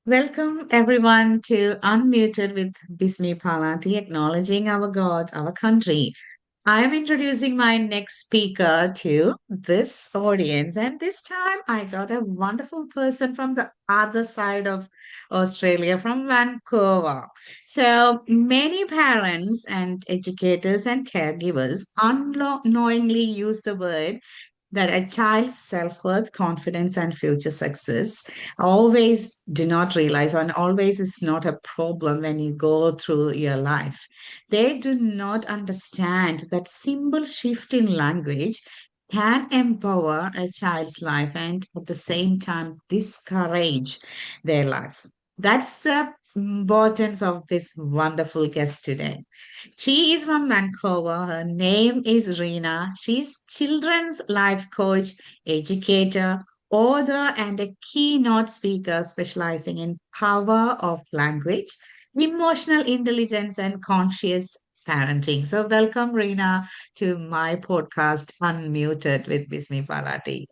Welcome everyone to Unmuted with Bismi Palatty, acknowledging our God, our country. I am introducing my next speaker to this audience, and this time I got a wonderful person from the other side of Australia, from Vancouver. So many parents and educators and caregivers unknowingly use the word that a child's self-worth, confidence, and future success always do not realize, and always is not a problem when you go through your life. They do not understand that simple shift in language can empower a child's life and at the same time discourage their life. That's the importance of this wonderful guest today. She is from Vancouver. Her name is Reena. She's children's life coach, educator, author, and a keynote speaker specializing in power of language, emotional intelligence, and conscious parenting. So, welcome, Reena, to my podcast, Unmuted with Bismi Palatty.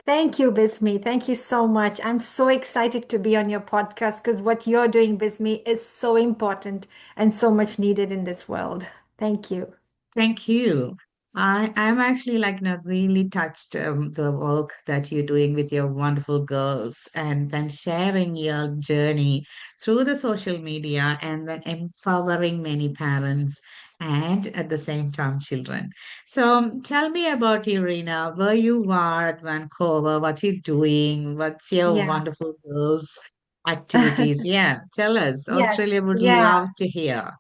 Thank you, Bismi. Thank you so much. I'm so excited to be on your podcast because what you're doing, Bismi, is so important and so much needed in this world. Thank you. Thank you. I'm actually like not really touched the work that you're doing with your wonderful girls and then sharing your journey through the social media and then empowering many parents and at the same time children. So tell me about you, Reena, where you are at Vancouver, what you're doing, what's your Yeah. wonderful girls activities. Yeah, tell us. Yes. Australia would Yeah. love to hear.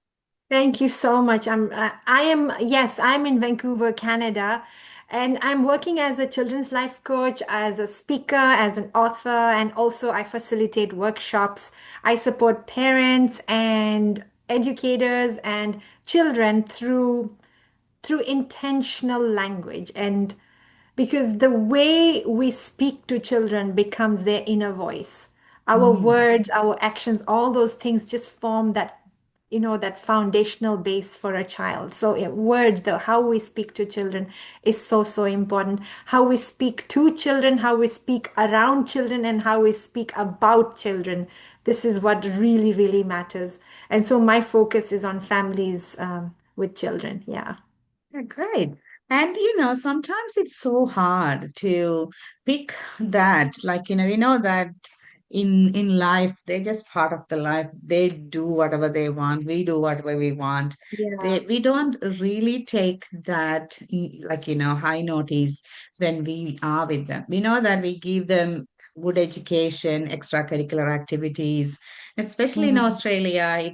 Thank you so much. Yes, I'm in Vancouver, Canada, and I'm working as a children's life coach, as a speaker, as an author, and also I facilitate workshops. I support parents and educators and children through intentional language and because the way we speak to children becomes their inner voice. Our Mm, words, our actions, all those things just form that foundational base for a child. So words, the how we speak to children is so, so important. How we speak to children, how we speak around children, and how we speak about children. This is what really, really matters. And so my focus is on families with children. Yeah. yeah, great. And sometimes it's so hard to pick that. Like, we know that in life, they're just part of the life. They do whatever they want. We do whatever we want. Yeah. We don't really take that like, high notice when we are with them. We know that we give them good education, extracurricular activities. Especially in Mhm. Australia,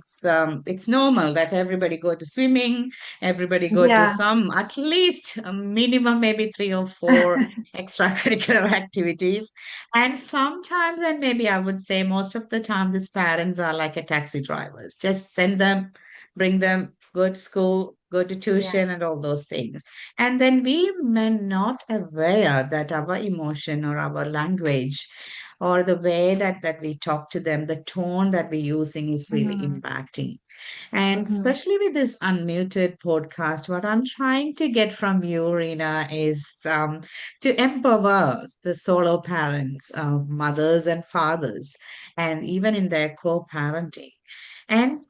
it's normal that everybody go to swimming. Everybody go to Yeah. some, at least a minimum, maybe three or four extracurricular activities. And sometimes, and maybe I would say most of the time, these parents are like a taxi drivers. Just send them, bring them, go to school, go to Yeah. tuition, and all those things. And then we may not aware that our emotion or our language or the way that we talk to them, the tone that we're using is really Mhm. impacting. And Mhm. especially with this unmuted podcast, what I'm trying to get from you, Rina, is to empower the solo parents, mothers and fathers, and even in their co-parenting. And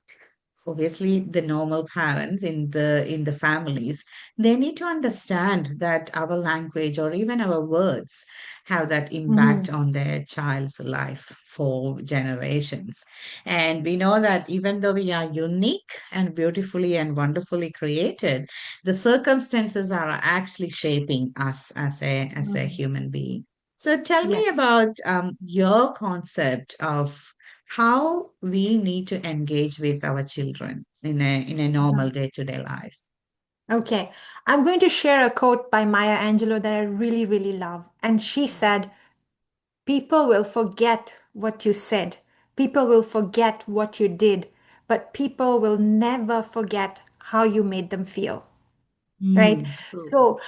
obviously the normal parents in the families, they need to understand that our language or even our words have that impact Mhm. on their child's life for generations. And we know that even though we are unique and beautifully and wonderfully created, the circumstances are actually shaping us as a Mhm. human being. So tell me Yes. about your concept of how we need to engage with our children in a normal Mhm. day-to-day life. Okay. I'm going to share a quote by Maya Angelou that I really, really love. And she said, people will forget what you said. People will forget what you did, but people will never forget how you made them feel. Right? True. So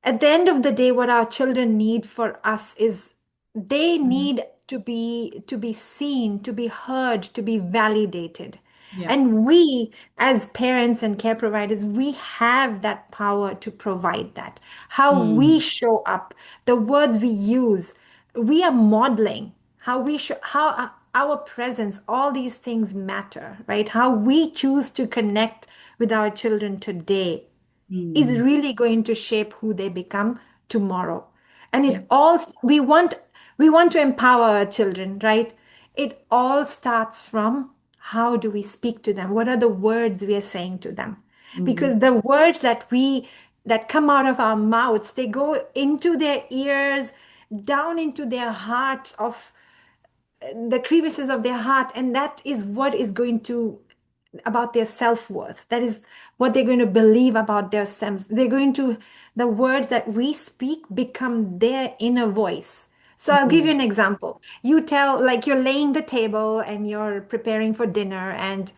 at the end of the day, what our children need for us is they Mhm. need to be seen, to be heard, to be validated. Yeah. And we, as parents and care providers, we have that power to provide that. How we Mm. show up, the words we use, we are modeling how we should, how our presence, all these things matter, right? How we choose to connect with our children today is Mm. really going to shape who they become tomorrow. And Yeah. it all, we want to empower our children, right? It all starts from how do we speak to them? What are the words we are saying to them? Hmm. Because the words that come out of our mouths, they go into their ears, down into their hearts of the crevices of their heart, and that is what is going to about their self-worth. That is what they're going to believe about themselves. They're going to, the words that we speak become their inner voice. So I'll give you Mm. an example. You tell, like, you're laying the table and you're preparing for dinner, and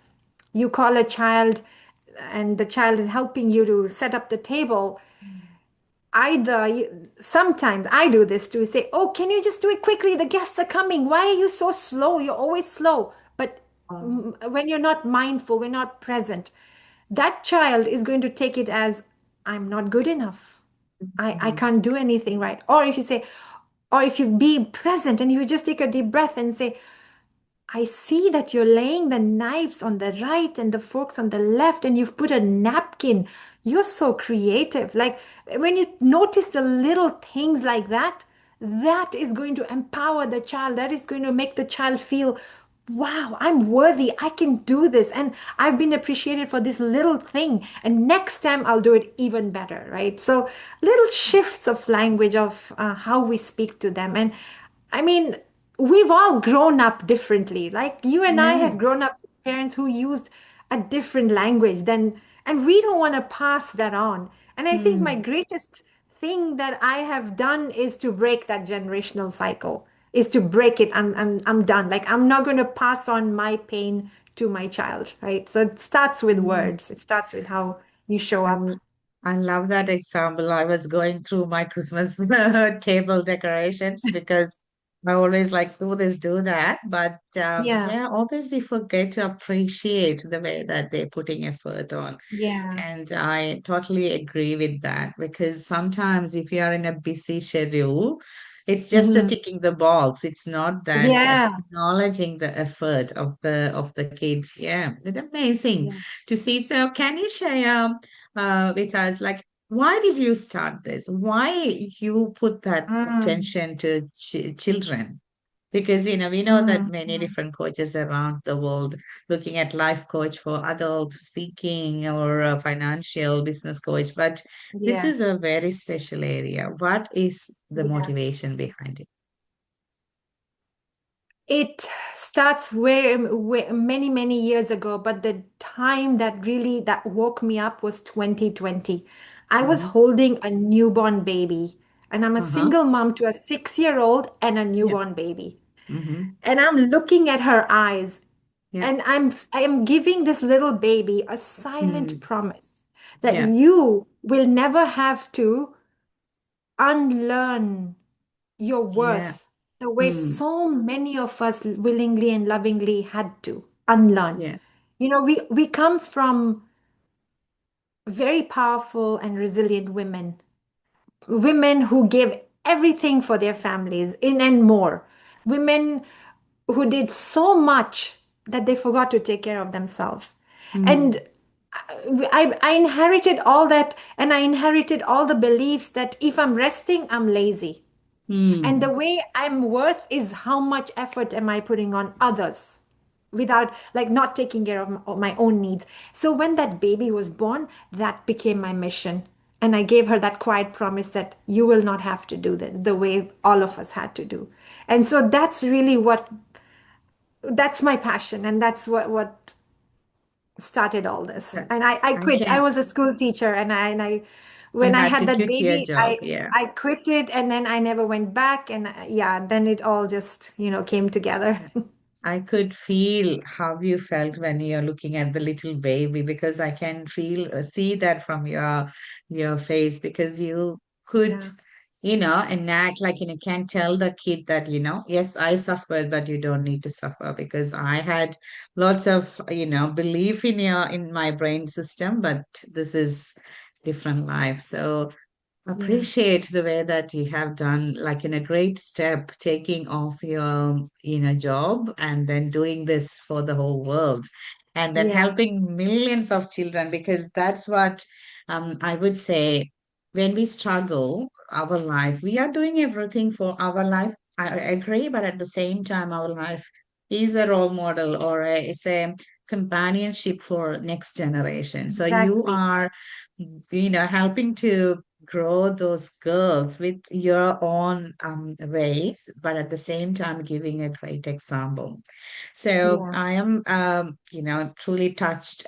you call a child, and the child is helping you to set up the table. Sometimes I do this too, say, oh, can you just do it quickly, the guests are coming, why are you so slow, you're always slow. But Oh. when you're not mindful, we're not present, that child is going to take it as, I'm not good enough, I Mm. can't do anything right. Or if you say, or if you be present and you just take a deep breath and say, I see that you're laying the knives on the right and the forks on the left, and you've put a napkin. You're so creative. Like, when you notice the little things like that, that is going to empower the child. That is going to make the child feel, wow, I'm worthy. I can do this. And I've been appreciated for this little thing. And next time I'll do it even better, right? So, little shifts of language, of how we speak to them. And I mean, we've all grown up differently. Like, you and I have Yes. grown up with parents who used a different language than, and we don't want to pass that on. And I think my Mm. greatest thing that I have done is to break that generational cycle, is to break it. I'm done. Like, I'm not going to pass on my pain to my child, right? So it starts with Mm. words. It starts with how you show I, up. l- I love that example. I was going through my Christmas table decorations because I always like do this, do that. But Yeah. yeah, always we forget to appreciate the way that they're putting effort on. Yeah. And I totally agree with that because sometimes if you are in a busy schedule, it's just a Hmm. ticking the box. It's not that Yeah. acknowledging the effort of the kids. Yeah, it's amazing Yeah. to see. So, can you share with us, like, why did you start this? Why you put that Mm. attention to children? Because, we know that Mm. many Mm. different coaches around the world looking at life coach for adult speaking or a financial business coach, but this is Yes. a very special area. What is the Yeah. motivation behind it? It starts where many, many years ago, but the time that really that woke me up was 2020. I was Hmm. holding a newborn baby, and I'm a Uh-huh. single mom to a 6-year-old and a Yeah. newborn baby. Hmm. And I'm looking at her eyes, Yeah. and I am giving this little baby a silent Mm. promise that Yeah. you will never have to unlearn your Yeah. worth the way Mm. so many of us willingly and lovingly had to unlearn. Yeah. We come from very powerful and resilient women, women who gave everything for their families, in and more, women who did so much that they forgot to take care of themselves. And Mm. I inherited all that, and I inherited all the beliefs that if I'm resting, I'm lazy. And the Mm. way I'm worth is how much effort am I putting on others without, like, not taking care of my own needs. So when that baby was born, that became my mission. And I gave her that quiet promise that you will not have to do that the way all of us had to do. And so that's my passion. And that's what started all this. Yeah. And I I quit. I can. was a school teacher, and I I when I had had to that quit your baby, job. I Yeah. I quit it, and then I never went back. And yeah, then it all just, came together. I could feel how you felt when you're looking at the little baby because I can see that from your face because you could, Yeah. enact like can tell the kid that, yes, I suffered, but you don't need to suffer because I had lots of, belief in my brain system, but this is different life. So Yeah. appreciate the way that you have done, like in a great step, taking off your, job and then doing this for the whole world and then Yeah. helping millions of children because that's what I would say when we struggle our life, we are doing everything for our life. I agree, but at the same time, our life is a role model or it's a companionship for next generation. So you Exactly. are helping to grow those girls with your own ways, but at the same time giving a great example. So Yeah. I am, truly touched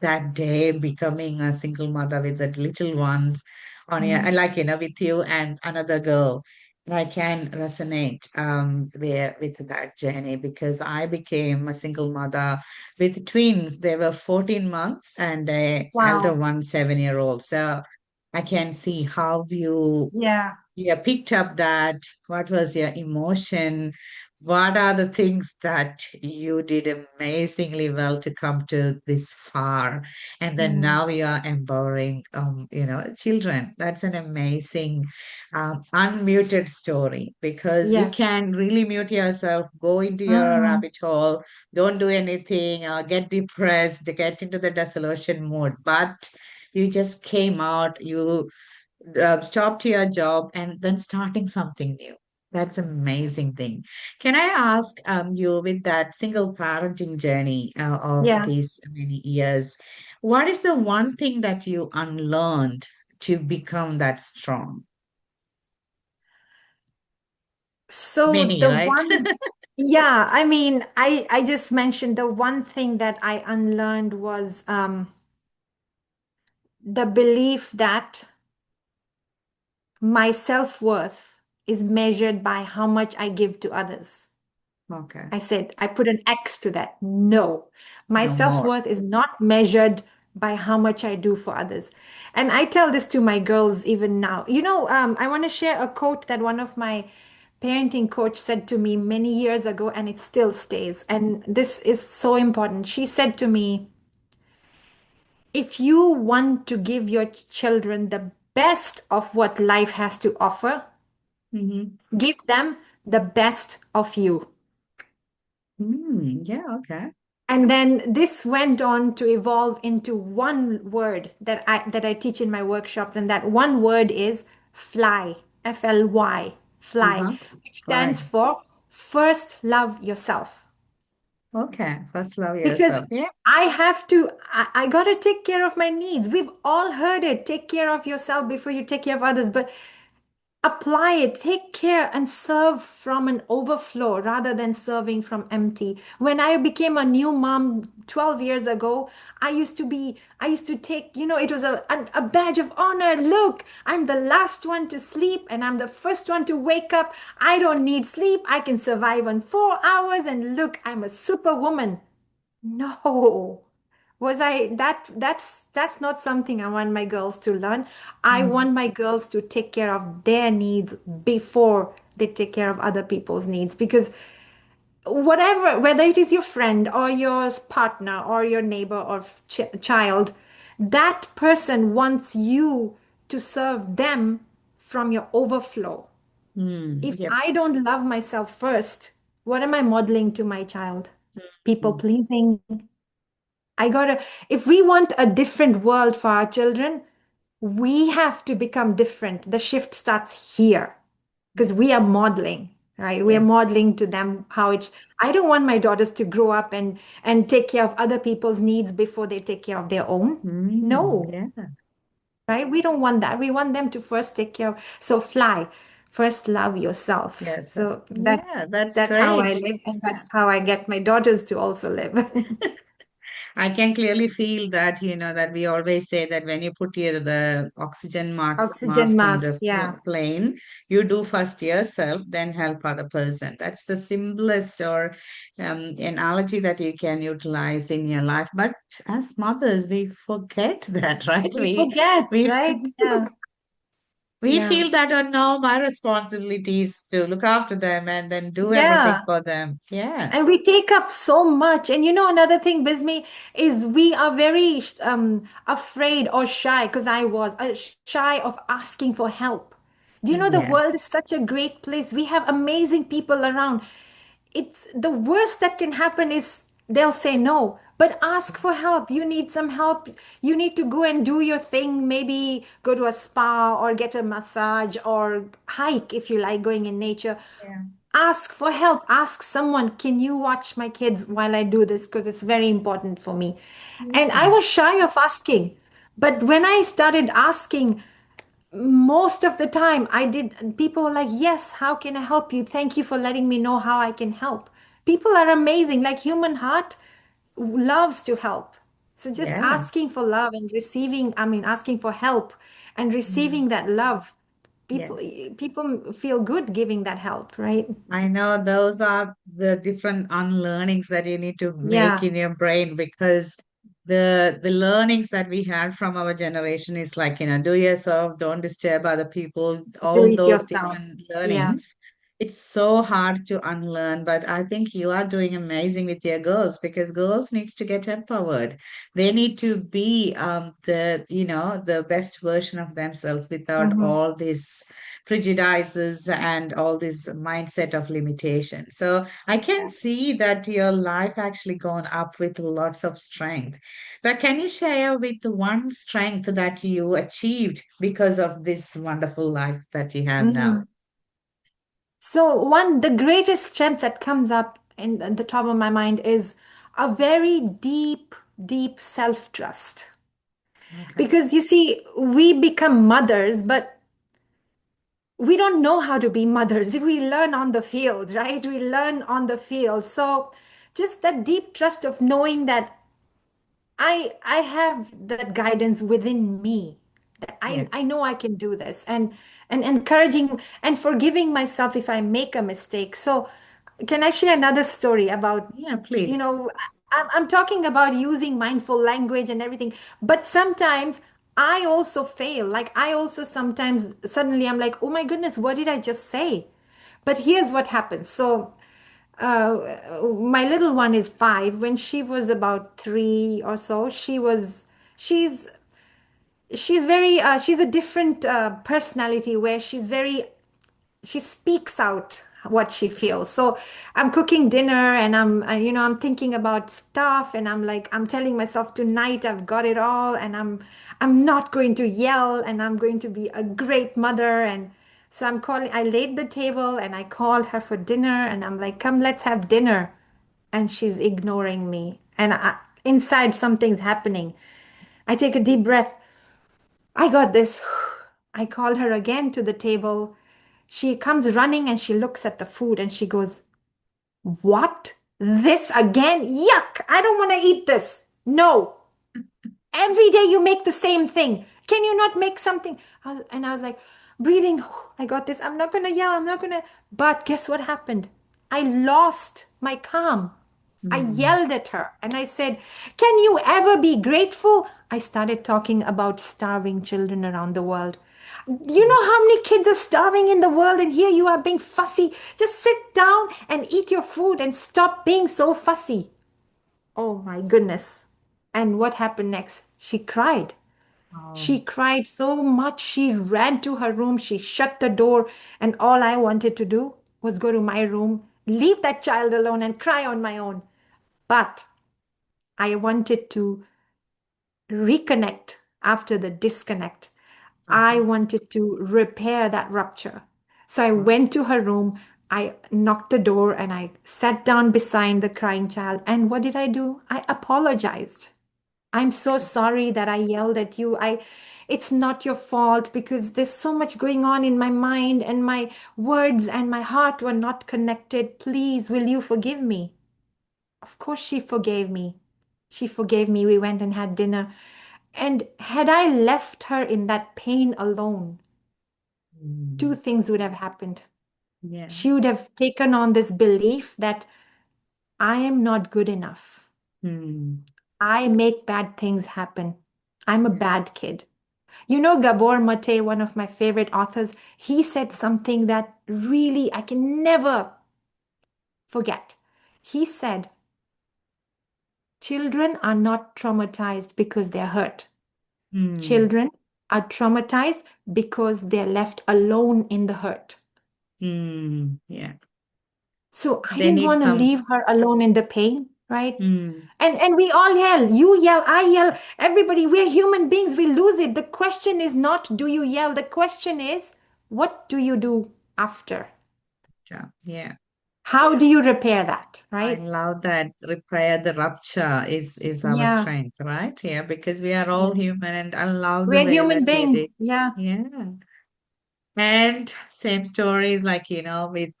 that day becoming a single mother with the little ones on your, Mhm. like, with you and another girl. I can resonate with that journey because I became a single mother with twins. They were 14 months and a elder Wow. one, 7-year old. So I can see how Yeah. you picked up that. What was your emotion? What are the things that you did amazingly well to come to this far? And then Mm. now you are empowering, children. That's an amazing, unmuted story because you Yes. can really mute yourself, go into your Mm. rabbit hole, don't do anything, get depressed, get into the dissolution mode. But you just came out, you stopped your job and then starting something new. That's an amazing thing. Can I ask you with that single parenting journey of Yeah. these many years, what is the one thing that you unlearned to become that strong? So Many, the right? one, yeah, I mean, I just mentioned the one thing that I unlearned was the belief that my self-worth is measured by how much I give to others. Okay. I said, I put an X to that. No, my No more. self-worth is not measured by how much I do for others. And I tell this to my girls even now. I want to share a quote that one of my parenting coach said to me many years ago, and it still stays. And this is so important. She said to me, if you want to give your children the best of what life has to offer, Mm-hmm. give them the best of you. Yeah, okay. And then this went on to evolve into one word that I teach in my workshops, and that one word is fly, FLY, fly, Uh-huh. which stands Right. for first love yourself. Okay. First love Because yourself. Yeah. I gotta take care of my needs. We've all heard it. Take care of yourself before you take care of others. But apply it, take care, and serve from an overflow rather than serving from empty. When I became a new mom 12 years ago, I used to take, it was a badge of honor. Look, I'm the last one to sleep and I'm the first one to wake up. I don't need sleep. I can survive on 4 hours, and look, I'm a superwoman. No. Was I that that's not something I want my girls to learn. I Mm. want my girls to take care of their needs before they take care of other people's needs, because whatever, whether it is your friend or your partner or your neighbor or child, that person wants you to serve them from your overflow. If Yep. I don't love myself first, what am I modeling to my child? People Mm. pleasing. If we want a different world for our children, we have to become different. The shift starts here because we are modeling, right? We are Yes. modeling to them I don't want my daughters to grow up and take care of other people's needs before they take care of their own. No, Yeah. right? We don't want that. We want them to first take care of, so fly, first love yourself. Yes. So Yeah, that's that's how I great. live, and that's how I get my daughters to also live. I can clearly feel that, that we always say that when you put the oxygen Oxygen mask in mask, the yeah. plane, you do first yourself, then help other person. That's the simplest or analogy that you can utilize in your life. But as mothers, we forget that, right? We forget, We right? Yeah. We Yeah. feel that, oh no, my responsibility is to look after them and then do everything Yeah. for them. Yeah. And we take up so much. And you know, another thing, Bismi, is we are very afraid or shy, because I was shy of asking for help. Do you know the world is Yes. such a great place? We have amazing people around. It's the worst that can happen is they'll say no, but ask for help. You need some help. You need to go and do your thing, maybe go to a spa or get a massage or hike if you like going in nature. Yeah. Ask for help. Ask someone, can you watch my kids while I do this? Because it's very important for me. And I Yeah. was shy of asking. But when I started asking, most of the time I did, people were like, yes, how can I help you? Thank you for letting me know how I can help. People are amazing. Like human heart loves to help. So just Yeah. asking for love and receiving, I mean, asking for help and Mm. receiving that love, people Yes. people feel good giving that help, right? I know those are the different unlearnings that you need to make Yeah, in your brain because the learnings that we had from our generation is like, do yourself, don't disturb other people, do all it those yourself. different Yeah. learnings. It's so hard to unlearn, but I think you are doing amazing with your girls because girls need to get empowered. They need to be the best version of themselves without Hmm. all this prejudices and all this mindset of limitation. So I can see that your life actually gone up with lots of strength. But can you share with one strength that you achieved because of this wonderful life that you have now? Mm. So one, the greatest strength that comes up in the top of my mind is a very deep, deep self-trust. Okay. Because you see, we become mothers, but we don't know how to be mothers. We learn on the field, right? We learn on the field. So just that deep trust of knowing that I have that guidance within me, that Yeah. I know I can do this, and encouraging and forgiving myself if I make a mistake. So can I share another story about, Yeah, please. I'm talking about using mindful language and everything, but sometimes I also fail. Like I also sometimes suddenly I'm like, oh my goodness, what did I just say? But here's what happens. So my little one is 5. When she was about 3 or so, she's she's very she's a different personality where she speaks out what she feels. So I'm cooking dinner and I'm thinking about stuff and I'm telling myself tonight I've got it all and I'm not going to yell and I'm going to be a great mother. And so I laid the table and I called her for dinner and I'm like, come, let's have dinner. And she's ignoring me. And inside something's happening. I take a deep breath. I got this. I call her again to the table. She comes running and she looks at the food and she goes, what? This again? Yuck! I don't want to eat this. No. Every day you make the same thing. Can you not make something? And I was like, breathing. I got this. I'm not going to yell. I'm not going to. But guess what happened? I lost my calm. I Hmm. yelled at her and I said, can you ever be grateful? I started talking about starving children around the world. You know how many kids are starving in the world, and here you are being fussy. Just sit down and eat your food and stop being so fussy. Oh my goodness. And what happened next? She cried. She Oh. cried so much, she ran to her room, she shut the door, and all I wanted to do was go to my room, leave that child alone, and cry on my own. But I wanted to reconnect after the disconnect. I Okay. wanted to repair that rupture. So I Oh. went to her room, I knocked the door, and I sat down beside the crying child. And what did I do? I apologized. I'm so sorry that I yelled at you. It's not your fault because there's so much going on in my mind and my words and my heart were not connected. Please, will you forgive me? Of course, she forgave me. She forgave me. We went and had dinner. And had I left her in that pain alone, two Mm. things would have happened. Yeah. She would have taken on this belief that I am not good enough. Hmm. I make bad things happen. I'm a Yeah. bad kid. You know, Gabor Mate, one of my favorite authors, he said something that really I can never forget. He said, children are not traumatized because they're hurt. Hmm. Children are traumatized because they're left alone in the hurt. Hmm. Yeah. So I They didn't need want to some. leave her alone in the pain, right? Hmm. And we all yell. You yell, I yell, everybody, we're human beings, we lose it. The question is not do you yell? The question is what do you do after? Yeah. Yeah. How do you repair that, I right? love that repair the rupture is our Yeah, strength, right? Yeah, because we are all yeah. human, and I love the We're way human that you beings. did. Yeah, Yeah. And same stories like, with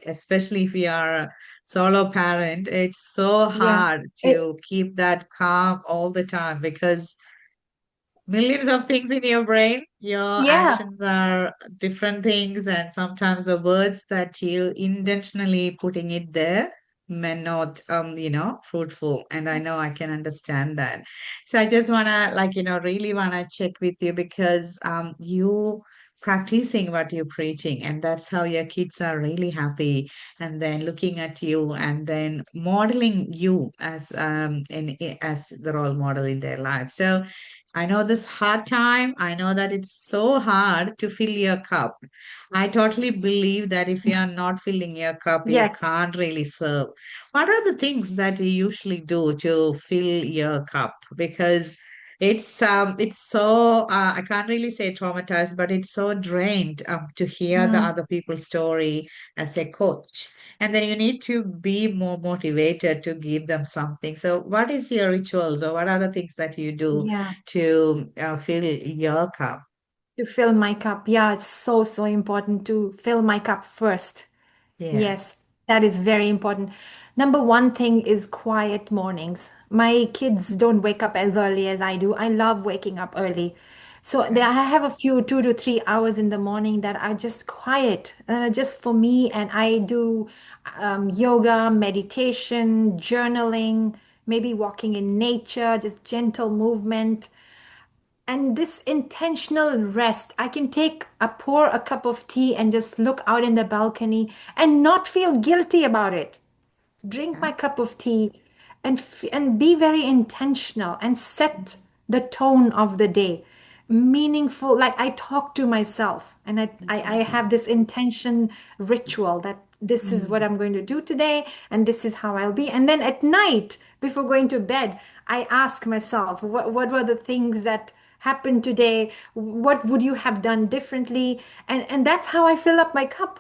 especially if we are a solo parent, it's so yeah. hard It, to keep that calm all the time because millions of things in your brain. Your yeah, actions are different things, and sometimes the words that you intentionally putting it there may not, fruitful. And I know I can understand that. So I just wanna, really wanna check with you because you practicing what you're preaching, and that's how your kids are really happy. And then looking at you, and then modeling you as as the role model in their life. So I know this hard time. I know that it's so hard to fill your cup. I totally believe that if you are not filling your cup, you yes. can't really serve. What are the things that you usually do to fill your cup? Because it's so I can't really say traumatized, but it's so drained to hear the Mm, other people's story as a coach. And then you need to be more motivated to give them something. So, what is your rituals, or what are the things that you do yeah. to fill your cup? To fill my cup. Yeah, it's so, so important to fill my cup first. Yeah. Yes, that is very important. Number one thing is quiet mornings. My kids don't wake up as early as I do. I love waking up early. So Okay. I have a few 2 to 3 hours in the morning that are just quiet and are just for me. And I do yoga, meditation, journaling, maybe walking in nature, just gentle movement. And this intentional rest, I can pour a cup of tea and just look out in the balcony and not feel guilty about it. Drink Yeah. my cup of tea and be very intentional and set the tone of the day. Meaningful, like I talk to myself and I Mhm. have this intention ritual that this is what Mm. I'm going to do today and this is how I'll be. And then at night, before going to bed, I ask myself, what were the things that happened today? What would you have done differently? And that's how I fill up my cup.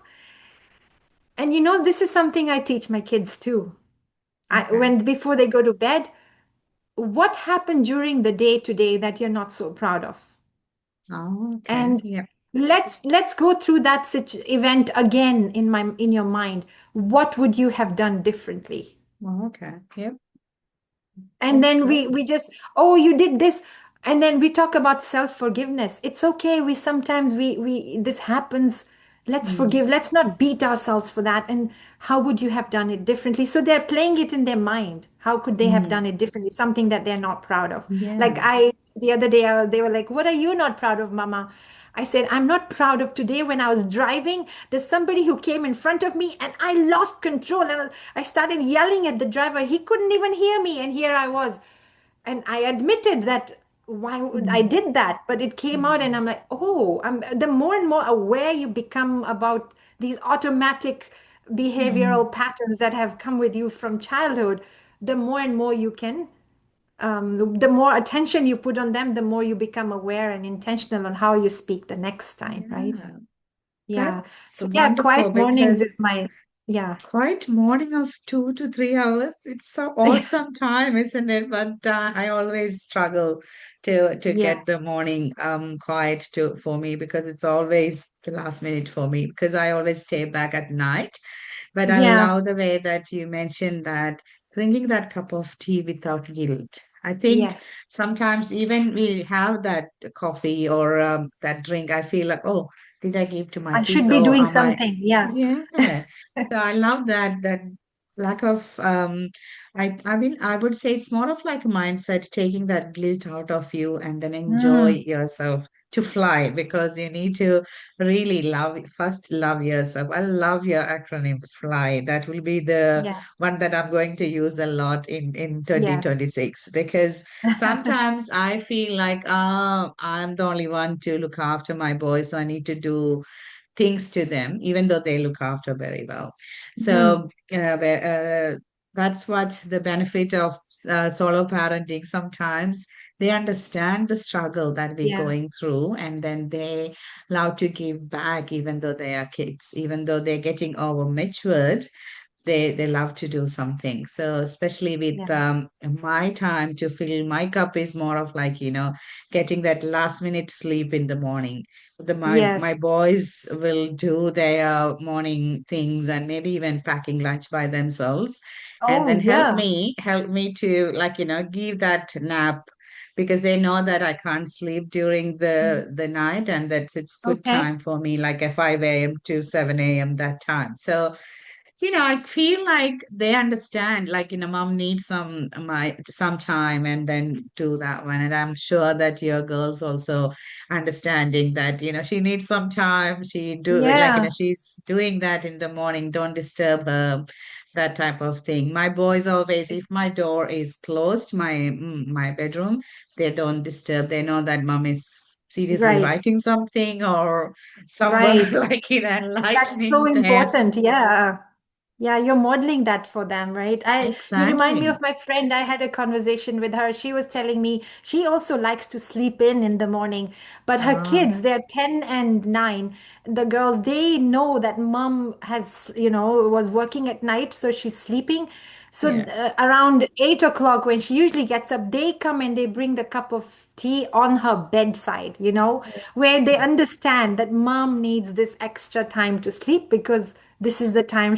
And this is something I teach my kids too. Okay. When before they go to bed, what happened during the day today that you're not so proud of? Oh, okay. And Yeah. let's go through that event again in your mind. What would you have done differently? Oh, okay. Yep. And That's then good. we just, oh, you did this. And then we talk about self-forgiveness. It's okay. We sometimes we this happens. Let's Mm. forgive. Let's not beat ourselves for that. And how would you have done it differently? So they're playing it in their mind. How could they have Mm. done it differently? Something that they're not proud of. Like Yeah. the other day, they were like, "What are you not proud of, Mama?" I said, I'm not proud of today when I was driving. There's somebody who came in front of me and I lost control. And I started yelling at the driver. He couldn't even hear me. And here I was. And I admitted that why would I Mm. did that. But it came out and Mm. I'm like, oh, the more and more aware you become about these automatic Mm. behavioral patterns that have come with you from childhood, the more and more you can the more attention you put on them, the more you become aware and intentional on how you speak the next time, right? Yeah. Yeah. That's So yeah, wonderful quiet mornings because is my yeah, quite morning of 2 to 3 hours. It's so awesome time, isn't it? But I always struggle to yeah, get the morning quiet to for me because it's always the last minute for me because I always stay back at night. But I yeah, love the way that you mentioned that drinking that cup of tea without guilt. I think yes. sometimes even we have that coffee or that drink, I feel like, oh, did I give to my I kids should be or doing am I? something. Yeah. Yeah. So I love that lack of I mean, I would say it's more of like a mindset, taking that guilt out of you and then enjoy Mm, yourself to fly because you need to really first love yourself. I love your acronym FLY. That will be the yeah. one that I'm going to use a lot in Yes. 2026 because sometimes I feel like, I'm the only one to look after my boys, so I need to do things to them, even though they look after very well. Mhm. So that's what the benefit of solo parenting. Sometimes they understand the struggle that we're Yeah. going through, and then they love to give back, even though they are kids, even though they're getting over matured, they love to do something. So especially with Yeah. my time to fill my cup is more of like, getting that last minute sleep in the morning. My Yes. boys will do their morning things and maybe even packing lunch by themselves, and Oh, then yeah. help me to, like, give that nap, because they know that I can't sleep during Mm. the night, and that's it's good Okay. time for me, like a 5 a.m. to 7 a.m. that time. So I feel like they understand, like, mom needs some time and then do that one. And I'm sure that your girls also understanding that, she needs some time. She do like, Yeah. she's doing that in the morning. Don't disturb her, that type of thing. My boys always, if my door is closed, my bedroom, they don't disturb. They know that mom is seriously Right. writing something or somewhere Right. like That's so enlightening them. important. Yeah. Yeah, you're modeling that for them, right? You remind me Exactly. of my friend. I had a conversation with her. She was telling me she also likes to sleep in the morning, but her Ah, kids, they're 10 and 9. The girls, they know that mom was working at night, so she's sleeping. So yeah, around 8 o'clock, when she usually gets up, they come and they bring the cup of tea on her bedside, where they understand that mom needs this extra time to sleep because this is the time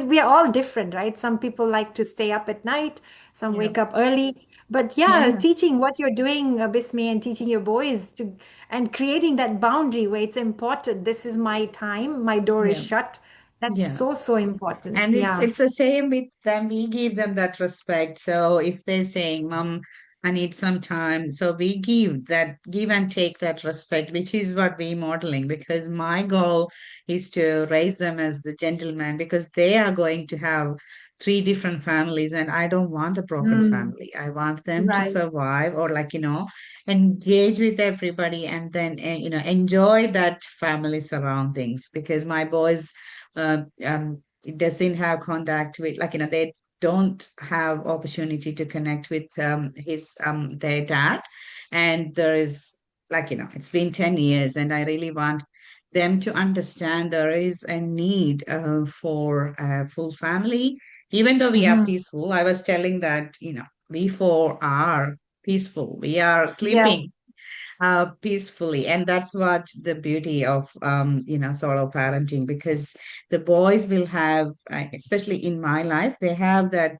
we are all different, right? Some people like to stay up at night, some yeah, wake up early. But yeah, yeah, teaching what you're doing, Bismi, and teaching your boys and creating that boundary where it's important. This is my time, my door is yeah, shut. That's yeah. so, so important. And it's Yeah. it's the same with them. We give them that respect. So if they're saying, "Mom, I need some time," so we give and take that respect, which is what we modeling. Because my goal is to raise them as the gentleman, because they are going to have three different families, and I don't want a broken Mm, family. I want them to right. survive, or like, engage with everybody, and then enjoy that family surroundings. Because my boys. It doesn't have contact with, like, they don't have opportunity to connect with his their dad, and there is, like, it's been 10 years, and I really want them to understand there is a need for a full family, even though we are Hmm. peaceful. I was telling that, we four are peaceful, we are Yeah. sleeping peacefully. And that's what the beauty of, solo parenting, because the boys will have, especially in my life, they have that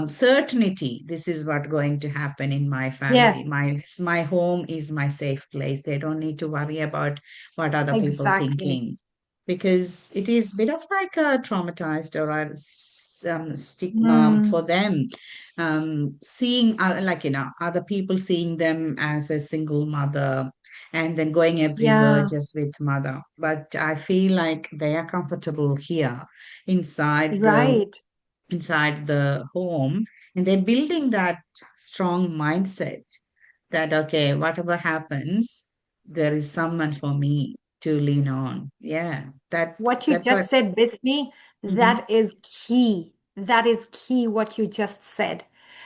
certainty. This is what going to happen in my family. Yes, My home is my safe place. They don't need to worry about what other people exactly. thinking, because it is a bit of like a traumatized or a stigma Mm, for them, seeing like, other people seeing them as a single mother, and then going everywhere yeah, just with mother. But I feel like they are comfortable here, inside the right. inside the home, and they're building that strong mindset that, okay, whatever happens, there is someone for me to lean on. Yeah, that's What you that's what. just said, Bismi, Mhm. that is key. That is key, what you just said.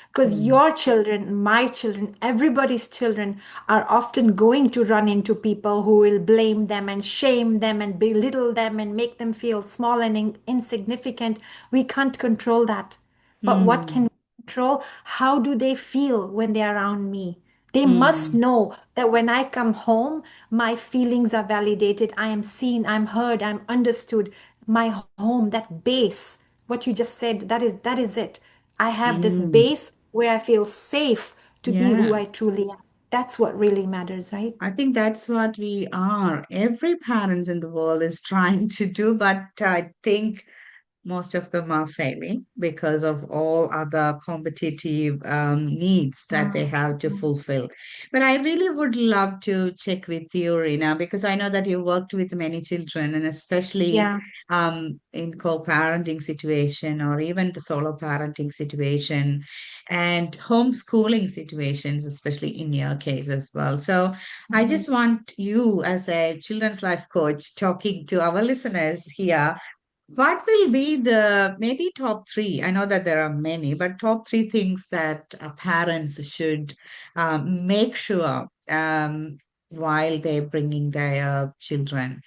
Because Mm. your children, my children, everybody's children are often going to run into people who will blame them and shame them and belittle them and make them feel small and insignificant. We can't control that. But what can Mm. we control? How do they feel when they're around me? They must Mm. know that when I come home, my feelings are validated. I am seen, I'm heard, I'm understood. My home, that base, what you just said, that is it. I have this Mm. base where I feel safe to be who Yeah. I truly am. That's what really matters, right? I think that's what we are. Every parents in the world is trying to do, but I think most of them are failing because of all other competitive needs that they Mm, have to mm. fulfill. But I really would love to check with you, Rina, because I know that you worked with many children, and especially Yeah. in co-parenting situation or even the solo parenting situation and homeschooling situations, especially in your case as well. So I Mhm. just want you as a children's life coach talking to our listeners here, what will be the maybe top three? I know that there are many, but top three things that parents should make sure while they're bringing their children.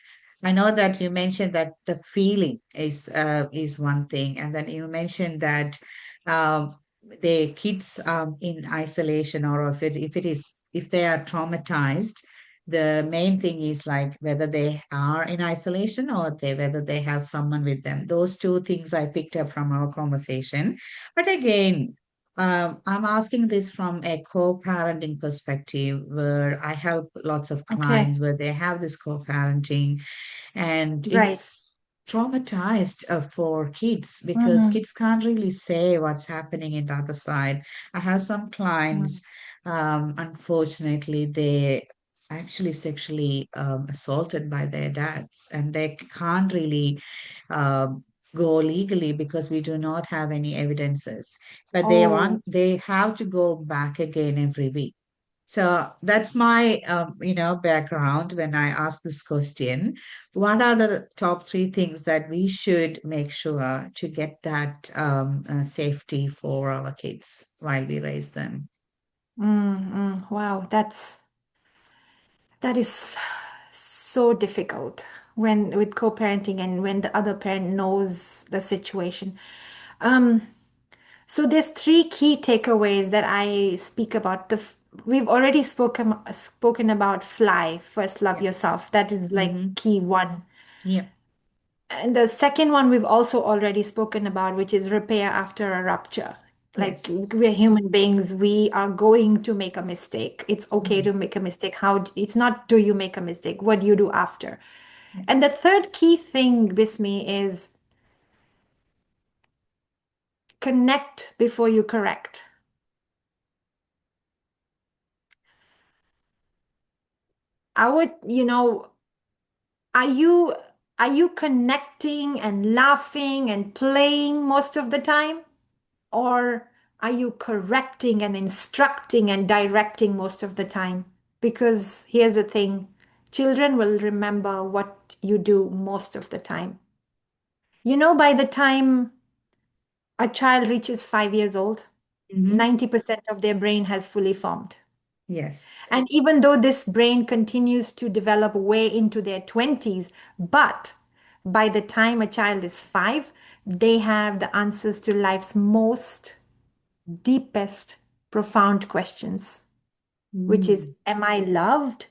I know that you mentioned that the feeling is one thing, and then you mentioned that um, the kids in isolation, or if they are traumatized, the main thing is like whether they are in isolation or whether they have someone with them. Those two things I picked up from our conversation. But again, I'm asking this from a co-parenting perspective where I help lots of Okay. clients where they have this co-parenting, and Right. it's traumatized for kids because Mhm. kids can't really say what's happening in the other side. I have some clients, Mm. unfortunately, they actually sexually assaulted by their dads, and they can't really um, go legally because we do not have any evidences. But Oh. they have to go back again every week. So that's my, background when I ask this question. What are the top three things that we should make sure to get that safety for our kids while we raise them? Wow, that is so difficult when with co-parenting and when the other parent knows the situation. Um, so there's three key takeaways that I speak about. We've already spoken about fly, first love Yeah. yourself. That is like Mm-hmm. key one. Yeah. And the second one we've also already spoken about, which is repair after a rupture. Like Yes. we're human beings, we are going to make a mistake. It's okay Mm. to make a mistake. It's not do you make a mistake? What do you do after? And Yes. the third key thing, Bismi, is connect before you correct. I would, are you are you connecting and laughing and playing most of the time? Or are you correcting and instructing and directing most of the time? Because here's the thing, children will remember what you do most of the time. By the time a child reaches 5 years old, Mm-hmm. 90% of their brain has fully formed. Yes. And even though this brain continues to develop way into their 20s, but by the time a child is 5, they have the answers to life's most deepest, profound questions, which is, Mm. am I loved?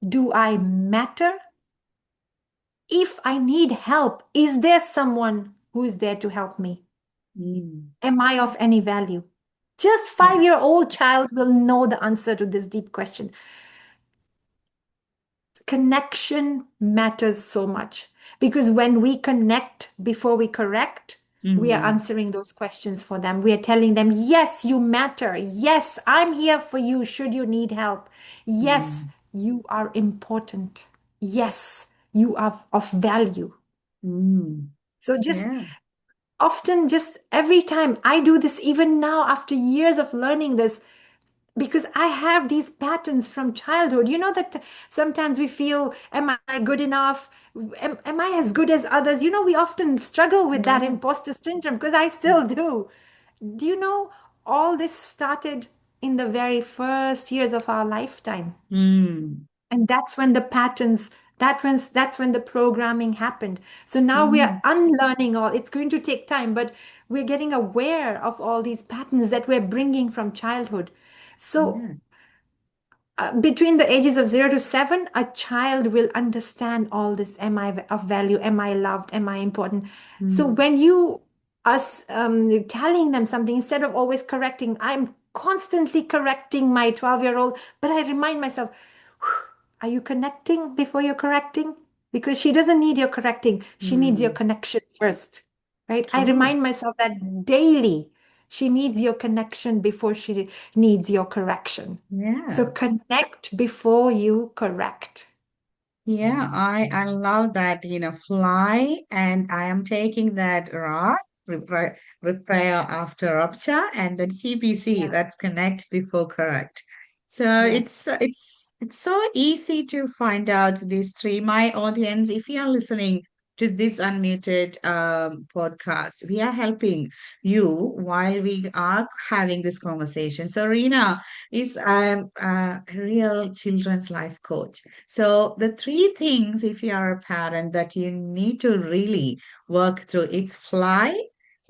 Do I matter? If I need help, is there someone who is there to help me? Mm. Am I of any value? Just Yeah. 5-year-old child will know the answer to this deep question. Connection matters so much because when we connect before we correct, we are Mm. answering those questions for them. We are telling them, yes, you matter. Yes, I'm here for you should you need help. Yes, Mm. you are important. Yes, you are of value. Mm. So just Yeah. often, just every time I do this, even now after years of learning this, because I have these patterns from childhood. You know that sometimes we feel, am I good enough? Am I as good as others? We often struggle with that Yeah. imposter syndrome because I still do. Do you know all this started in the very first years of our lifetime? Mm. And that's when the patterns, that's when the programming happened. So now we are Mm. unlearning all. It's going to take time, but we're getting aware of all these patterns that we're bringing from childhood. So Yeah. between the ages of 0 to 7, a child will understand all this. Am I of value? Am I loved? Am I important? So Mm. when you are telling them something, instead of always correcting, I'm constantly correcting my 12-year-old, but I remind myself, are you connecting before you're correcting? because she doesn't need your correcting. She needs your Hmm. connection first, right? I True. remind myself that daily. She needs your connection before she needs your correction. So Yeah. connect before you correct. Yeah, I love that, fly, and I am taking that RAR, repair after rupture, and then CBC, Yeah. that's connect before correct. So Yes. it's so easy to find out these three. My audience, if you are listening to this unmuted podcast, we are helping you while we are having this conversation. So Reena is a real children's life coach. So the three things, if you are a parent, that you need to really work through, it's fly,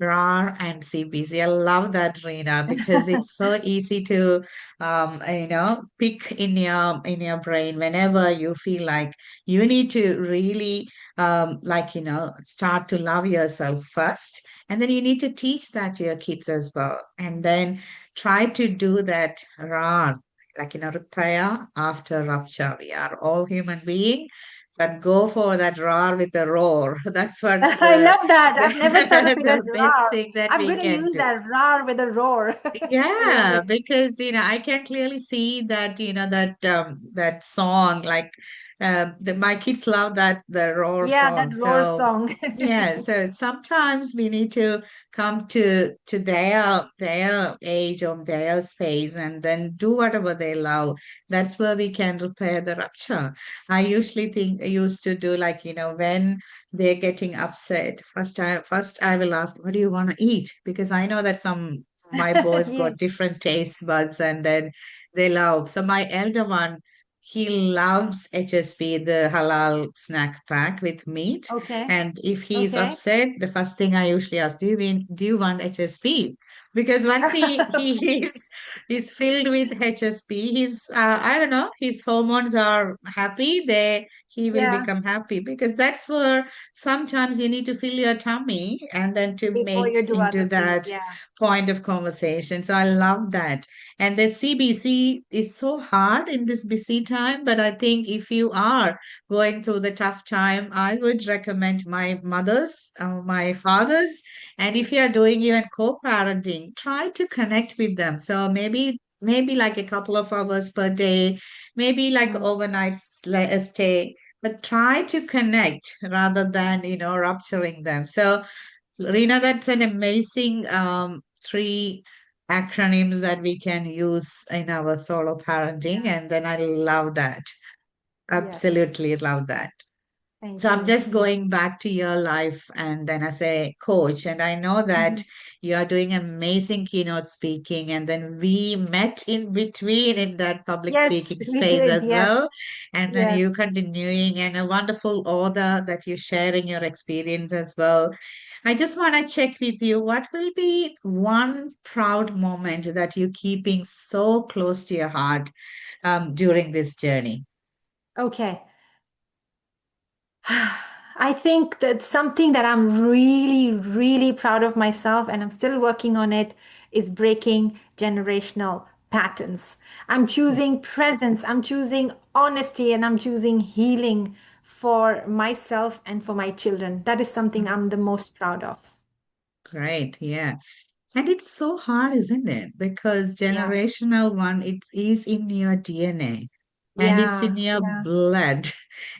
RAR, and CBC. I love that, Reena, because it's so easy to, pick in your brain whenever you feel like you need to really, start to love yourself first, and then you need to teach that to your kids as well, and then try to do that RAR, repair after rupture. We are all human beings, but go for that roar with a roar. That's what I love that. the, I've never thought of it as the best roar. thing that I'm we going to can use do. that roar with a roar. I love Yeah, it. because I can clearly see that that song, like my kids love that the roar Yeah, song. that roar So song. yeah, so sometimes we need to come to their age or their space and then do whatever they love. That's where we can repair the rupture. I used to do, like, when they're getting upset, first I will ask, what do you want to eat? Because I know that some my boys Yeah. got different taste buds, and then they love. So my elder one, he loves HSP, the halal snack pack with meat. Okay. And if he's Okay. upset, the first thing I usually ask, do you want HSP? Because once Okay. he is filled with HSP, his I don't know, his hormones are happy. He will Yeah. become happy, because that's where sometimes you need to fill your tummy and then to Before make you do into other things. that Yeah. point of conversation. So I love that. And the CBC is so hard in this busy time, but I think if you are going through the tough time, I would recommend my mothers, my fathers, and if you are doing even co-parenting, try to connect with them. So maybe like a couple of hours per day, maybe like Mm. overnight stay, but try to connect rather than rupturing them. So Rina, that's an amazing three acronyms that we can use in our solo parenting, Yeah. and then I love that. Yes. Absolutely love that. So Thank I'm you. just Yeah. going back to your life and then as a coach, and I know that Mhm. you are doing amazing keynote speaking, and then we met in between in that public Yes, speaking we space did. as Yes. well. And then Yes. you continuing, and a wonderful author that you're sharing your experience as well. I just want to check with you, what will be one proud moment that you're keeping so close to your heart during this journey? Okay. I think that something that I'm really, really proud of myself, and I'm still working on it, is breaking generational patterns. I'm choosing presence, I'm choosing honesty, and I'm choosing healing for myself and for my children. That is something I'm the most proud of. Great, yeah. And it's so hard, isn't it? Because Yeah. generational one, it is in your DNA and it's in Yeah. your Yeah. blood.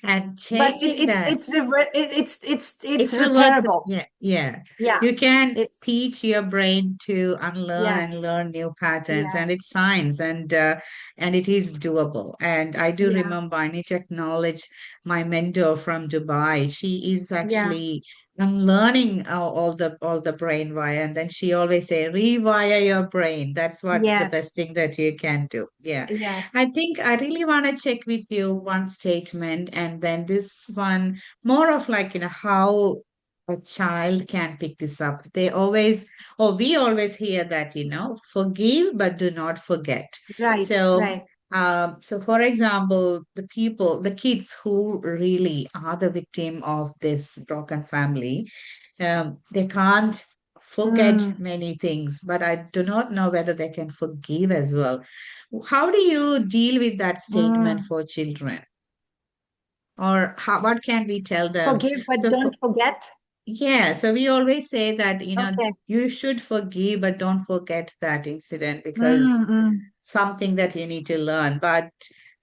And But changing that, it's it's reverted. repairable. Yeah, yeah. Yeah. You can It's teach your brain to unlearn and yes. learn new patterns, Yes. and it's science, and it is doable. And I do Yeah. remember, I need to acknowledge my mentor from Dubai. She is Yeah. actually unlearning all the brain wire, and then she always say, rewire your brain. That's what the Yes. best thing that you can do. Yeah. Yes. I think I really want to check with you one statement, and then this one more of like, how a child can pick this up. They always, or we always hear that, forgive but do not forget. Right. So, Right. so for example, the kids who really are the victim of this broken family, they can't forget Mm. many things, but I do not know whether they can forgive as well. How do you deal with that statement Mm. for children? Or what can we tell them? Forgive, but So don't forget. yeah, so we always say that, Okay. you should forgive, but don't forget that incident because Mm-mm. something that you need to learn. But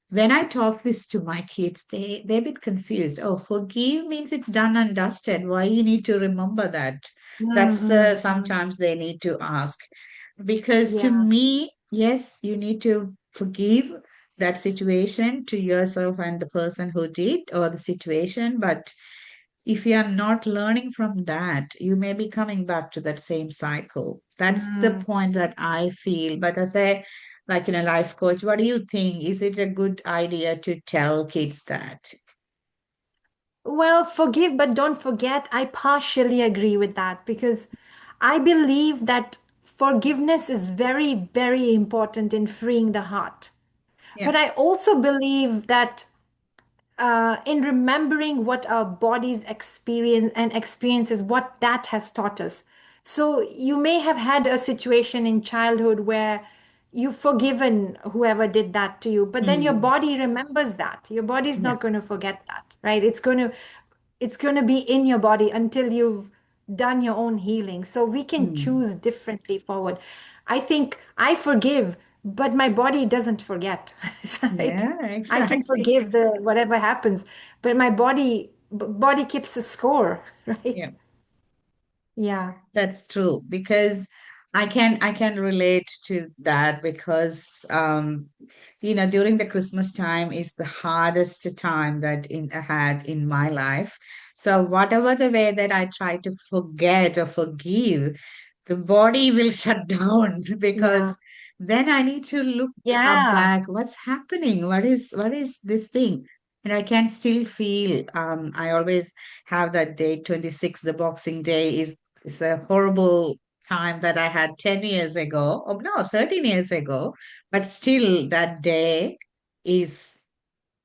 when I talk this to my kids, they're a bit confused. Oh, forgive means it's done and dusted. Why you need to remember that? That's the Mm-mm. sometimes they need to ask. Because to Yeah. me, yes, you need to forgive that situation to yourself and the person who did or the situation, but if you are not learning from that, you may be coming back to that same cycle. That's the Mm. point that I feel. But as a like in a life coach, what do you think? Is it a good idea to tell kids that? Well, forgive, but don't forget. I partially agree with that because I believe that forgiveness is very, very important in freeing the heart. Yeah. But I also believe that in remembering what our bodies experience and experiences, what that has taught us. So you may have had a situation in childhood where you've forgiven whoever did that to you, but then your Mm. body remembers that. Your body's Yeah. not going to forget that, right? It's going to be in your body until you've done your own healing. So we can Mm. choose differently forward. I think I forgive, but my body doesn't forget. Right? Yeah, I can exactly. forgive the whatever happens, but my body keeps the score, right? Yeah. Yeah. That's true because I can relate to that because during the Christmas time is the hardest time that I had in my life. So whatever the way that I try to forget or forgive, the body will shut down Yeah. because then I need to look Yeah. back. What's happening? What is this thing? And I can still feel. I always have that day 26, the Boxing Day is a horrible time that I had 10 years ago. Oh no, 13 years ago. But still, that day is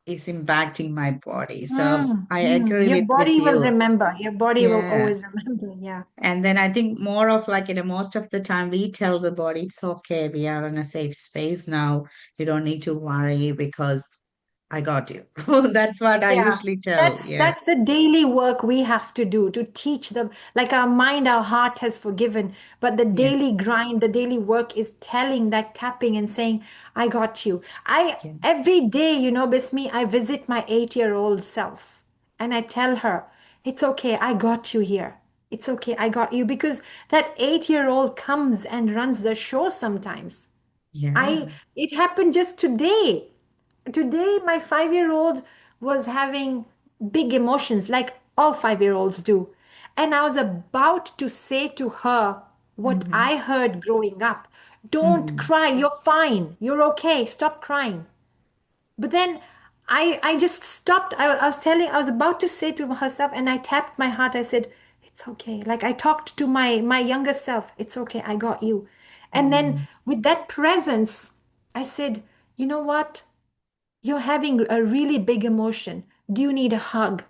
is impacting my body. So Mm, I mm. agree Your with body will you. remember. Your body will Yeah. always remember. Yeah. And then I think more of like, most of the time we tell the body, it's okay, we are in a safe space now. You don't need to worry because I got you. That's what I Yeah, usually tell. that's Yeah. that's the daily work we have to do to teach them. Like our mind, our heart has forgiven, but the Yeah. daily grind, the daily work is telling that tapping and saying, "I got you." I Yeah. every day, Bismi, I visit my 8-year-old self and I tell her, "It's okay, I got you here. It's okay, I got you." Because that 8-year-old comes and runs the show sometimes. I Yeah. It happened just today. Today, my 5-year-old was having big emotions like all 5-year-olds do. And I was about to say to her what Hmm. I heard growing up. Don't Hmm. cry, you're fine, you're okay, stop crying. But then I just stopped. I was about to say to herself, and I tapped my heart. I said, "It's okay." Like I talked to my younger self. It's okay. I got you. And then Hmm. with that presence, I said, "You know what? You're having a really big emotion. Do you need a hug?"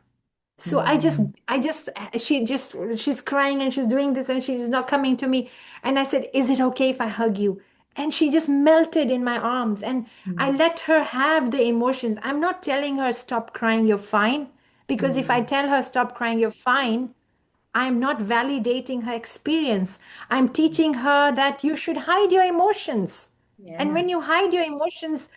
So Hmm. she's crying and she's doing this and she's not coming to me. And I said, "Is it okay if I hug you?" And she just melted in my arms and I Hmm. let her have the emotions. I'm not telling her, "Stop crying, you're fine." Because if I Hmm. tell her, "Stop crying, you're fine," I'm not validating her experience. I'm teaching her that you should hide your emotions. And Yeah. when you hide your emotions,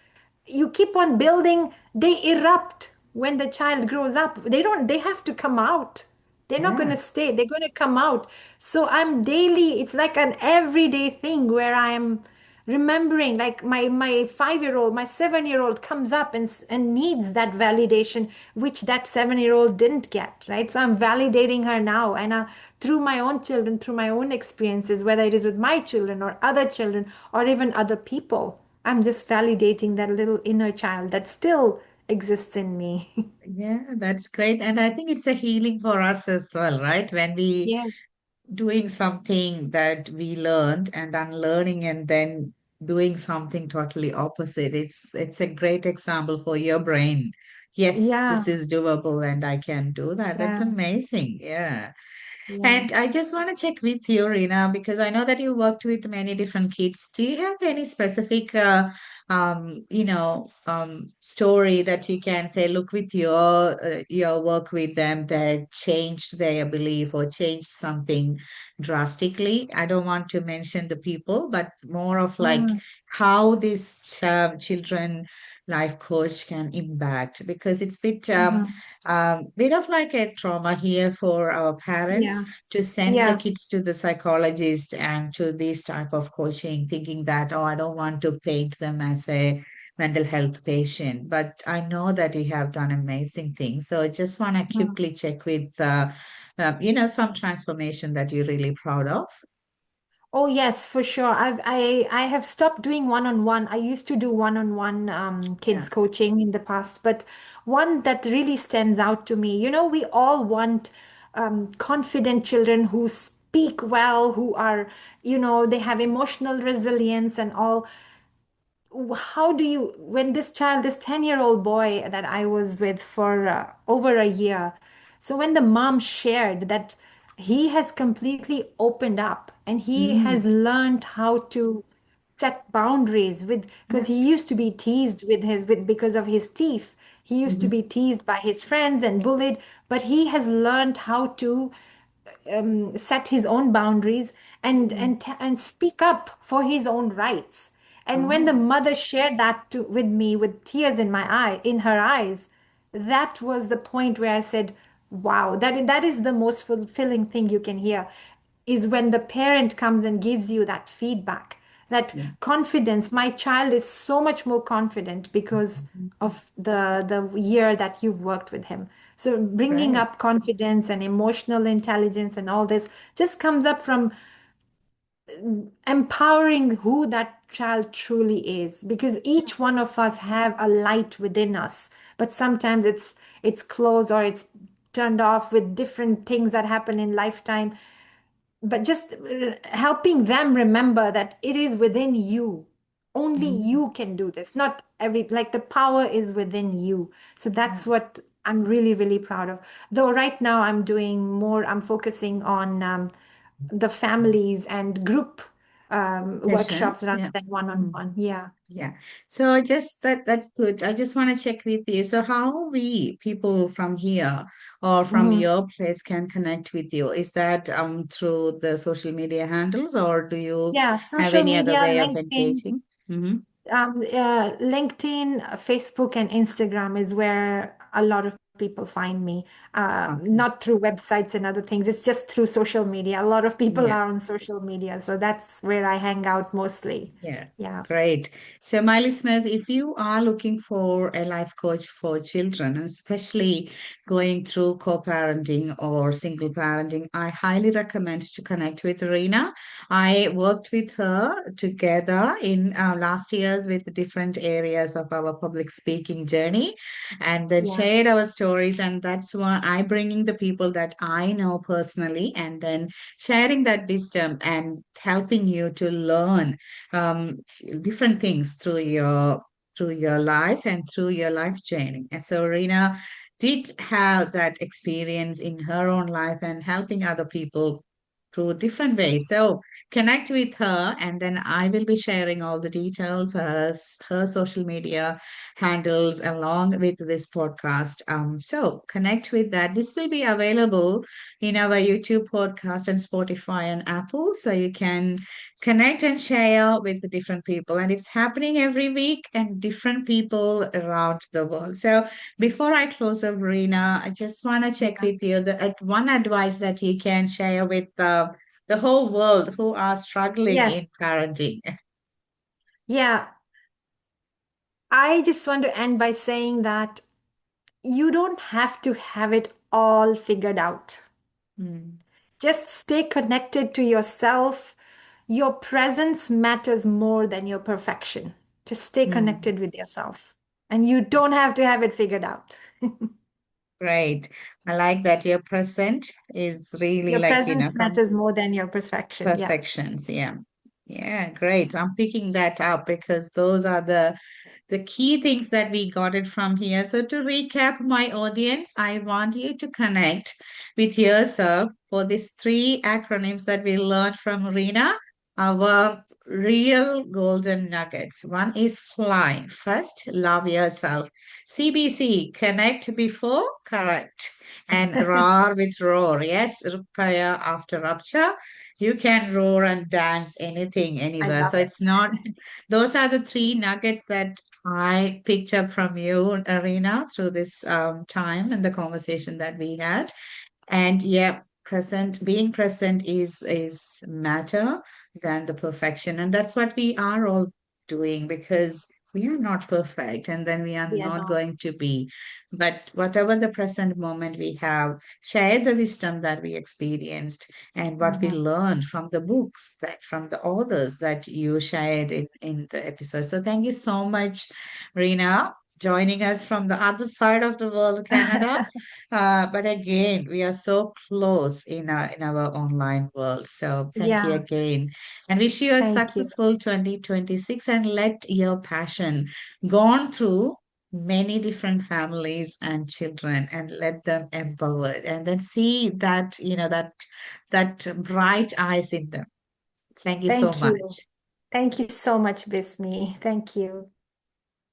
you keep on building, they erupt when the child grows up. They have to come out. They're not going Yeah. to stay, they're going to come out. So I'm daily, it's like an everyday thing where I'm remembering, like my 5-year-old, my 7-year-old comes up and needs that validation which that 7-year-old didn't get, right? So I'm validating her now, and through my own children, through my own experiences, whether it is with my children or other children or even other people, I'm just validating that little inner child that still exists in me. Yeah, that's great. And I think it's a healing for us as well, right? When we Yeah. doing something that we learned and unlearning and then doing something totally opposite. It's a great example for your brain. Yes, Yeah. this is doable and I can do that. That's Yeah. amazing. Yeah. Yeah. And I just want to check with you, Reena, because I know that you worked with many different kids. Do you have any specific story that you can say, look, with your work with them, they changed their belief or changed something drastically. I don't want to mention the people, but more of like Mm-hmm. how this children life coach can impact, because it's Mm-hmm. bit of like a trauma here for our parents Yeah. to send the Yeah. kids to the psychologist and to this type of coaching, thinking that, oh, I don't want to paint them as a mental health patient. But I know that you have done amazing things. So I just want to Mm. quickly check with, some transformation that you're really proud of. Oh yes, for sure. I have stopped doing one-on-one. I used to do one-on-one Yeah. kids coaching in the past, but one that really stands out to me. We all want confident children who speak well, who are, they have emotional resilience and all. How do you, when this 10-year-old boy that I was with for over a year, so when the mom shared that he has completely opened up and he has Mm, learned how to set boundaries with, because yeah. he used to be teased with because of his teeth. He used to Mhm. be teased by his friends and bullied, but he has learned how to set his own boundaries and Mm. and speak up for his own rights. And when the Oh, mother shared that with me with tears in her eyes, that was the point where I said, "Wow, that is the most fulfilling thing you can hear, is when the parent comes and gives you that feedback, that yeah. confidence. My child is so much more confident because of the year that you've worked with him." So bringing Right. up confidence and emotional intelligence and all this just comes up from empowering who that child truly is, because each one of us have a light within us, but sometimes it's closed or it's turned off with different things that happen in lifetime. But just helping them remember that it is within you. Only Mm. you can do this. Not every, like, the power is within you. So Yeah. that's what I'm really, really proud of. Though right now I'm focusing on the families and group workshops Sessions. rather Yeah. than one on Mm. one. Yeah. Yeah. So just that's good. I just want to check with you. So how we people from here or from Mhm. your place can connect with you? Is that through the social media handles, or do you Yeah. have Social any other media, way of LinkedIn. engaging? Mm-hmm. LinkedIn, Facebook, and Instagram is where a lot of people find me. Okay. Not through websites and other things. It's just through social media. A lot of people Yeah. are on social media, so that's where I hang out mostly. Yeah, Yeah. great. So, my listeners, if you are looking for a life coach for children, especially going through co-parenting or single parenting, I highly recommend to connect with Reena. I worked with her together in last years with different areas of our public speaking journey, and then Yeah. shared our stories. And that's why I bringing the people that I know personally, and then sharing that wisdom and helping you to learn um, different things through your life and through your life journey. And so Rena did have that experience in her own life and helping other people through different ways. So connect with her, and then I will be sharing all the details, her social media handles, along with this podcast. So connect with that. This will be available in our YouTube podcast and Spotify and Apple, so you can connect and share with the different people. And it's happening every week and different people around the world. So before I close up, Reena, I just want to check Yeah. with you the one advice that you can share with the whole world who are struggling Yes. in parenting. Yeah. I just want to end by saying that you don't have to have it all figured out. Mm, Just stay connected to yourself. Your presence matters more than your perfection. Just stay mm. connected with yourself. And you don't have to have it figured out. Great. I like that your present is really Your like, presence matters more than your perfection. Yeah. perfections. Yeah. Yeah, great. I'm picking that up because those are the key things that we got it from here. So to recap my audience, I want you to connect with yourself for these three acronyms that we learned from Reena. our real golden nuggets. One is fly. First, love yourself. CBC, connect before correct. And roar with roar. Yes, Rukaya, after rupture, you can roar and dance anything, I anywhere. love So it's not, it. those are the three nuggets that I picked up from you, Arena, through this time and the conversation that we had. And yeah, being present is matter than the perfection. And that's what we are all doing, because we are not perfect and then we are We are not not. going to be. But whatever the present moment we have, share the wisdom that we experienced and what we Mhm. learned from the books, that from the authors that you shared in the episode. So thank you so much, Reena, joining us from the other side of the world, Canada. But again, we are so close in our online world. So thank you Yeah, again, and wish you a thank you. successful 2026. And let your passion gone through many different families and children, and let them empowered, and then see that that bright eyes in them. Thank you so Thank much. you. Thank you so much, Bismi. Thank you.